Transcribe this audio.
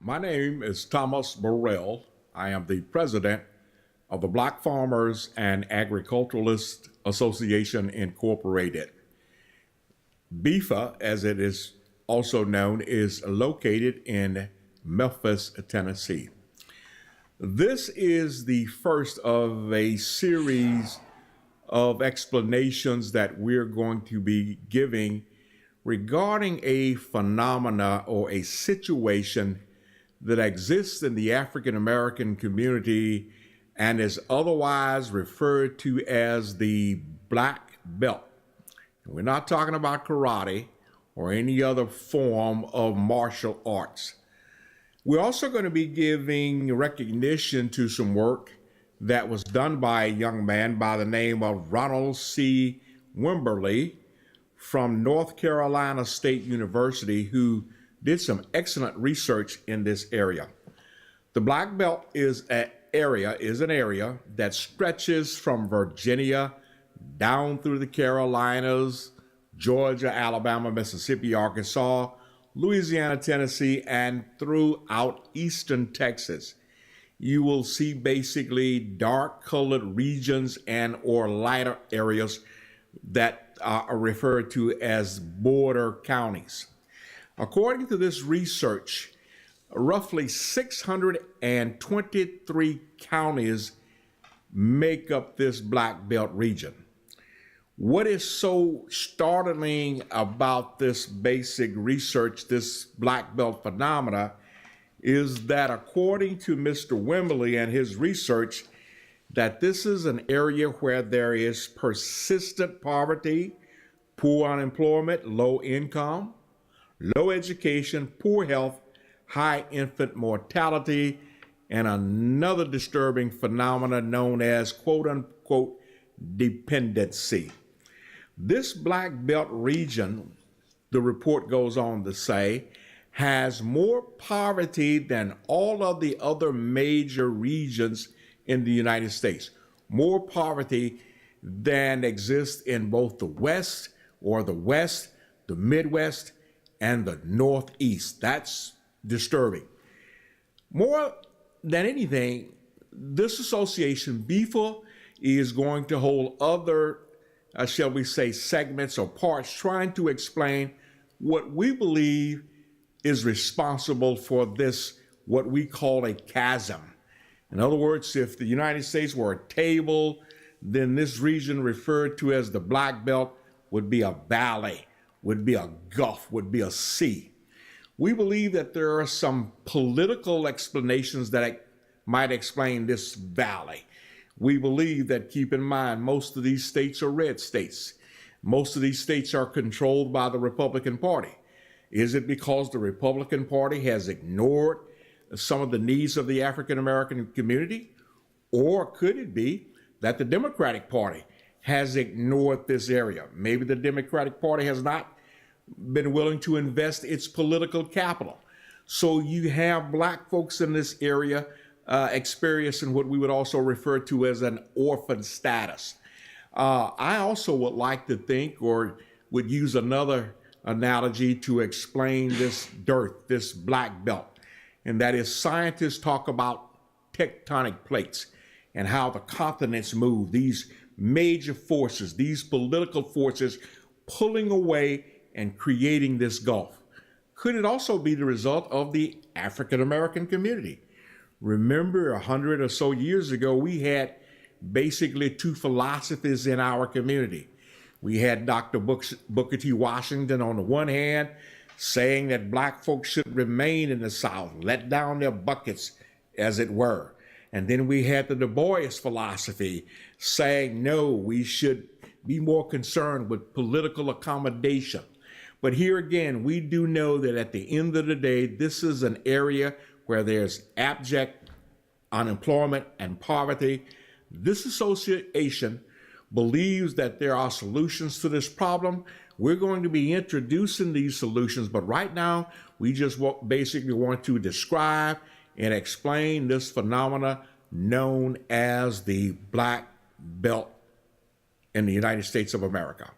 My name is Thomas Burrell. I am the president of the Black Farmers and Agriculturalists Association Incorporated. BFAA, as it is also known, is located in Memphis, Tennessee. This is the first of a series of explanations that we're going to be giving regarding a phenomena or a situation that exists in the African American community and is otherwise referred to as the Black Belt. We're not talking about karate or any other form of martial arts. We're also going to be giving recognition to some work that was done by a young man by the name of Ronald C. Wimberly from North Carolina State University, who did some excellent research in this area. The Black Belt is an area that stretches from Virginia down through the Carolinas, Georgia, Alabama, Mississippi, Arkansas, Louisiana, Tennessee, and throughout eastern Texas. You will see basically dark-colored regions and or lighter areas that are referred to as border counties. According to this research, roughly 623 counties make up this Black Belt region. What is so startling about this basic research, this Black Belt phenomena, is that according to Mr. Wimberly and his research, that this is an area where there is persistent poverty, poor unemployment, low income, low education, poor health, high infant mortality, and another disturbing phenomenon known as quote-unquote dependency. This Black Belt region, the report goes on to say, has more poverty than all of the other major regions in the United States. More poverty than exists in both the West, the Midwest, and the Northeast. That's disturbing. More than anything, this association, BFAA, is going to hold other, shall we say, segments or parts trying to explain what we believe is responsible for this, what we call a chasm. In other words, if the United States were a table, then this region referred to as the Black Belt would be a valley, would be a gulf, would be a sea. We believe that there are some political explanations that might explain this valley. We believe that, keep in mind, most of these states are red states. Most of these states are controlled by the Republican Party. Is it because the Republican Party has ignored some of the needs of the African American community? Or could it be that the Democratic Party has ignored this area? Maybe the Democratic Party has not been willing to invest its political capital. So you have Black folks in this area experiencing what we would also refer to as an orphan status. I also would like to think, or would use another analogy to explain this dearth, this Black Belt, and that is scientists talk about tectonic plates and how the continents move, these major forces, these political forces pulling away and creating this gulf. Could it also be the result of the African American community? Remember, 100 or so years ago, we had basically two philosophies in our community. We had Dr. Booker T. Washington on the one hand saying that Black folks should remain in the South, let down their buckets, as it were. And then we had the Du Bois philosophy saying, no, we should be more concerned with political accommodation. But here again, we do know that at the end of the day, this is an area where there's abject unemployment and poverty. This association believes that there are solutions to this problem. We're going to be introducing these solutions, but right now, we just basically want to describe and explain this phenomena known as the Black Belt in the United States of America.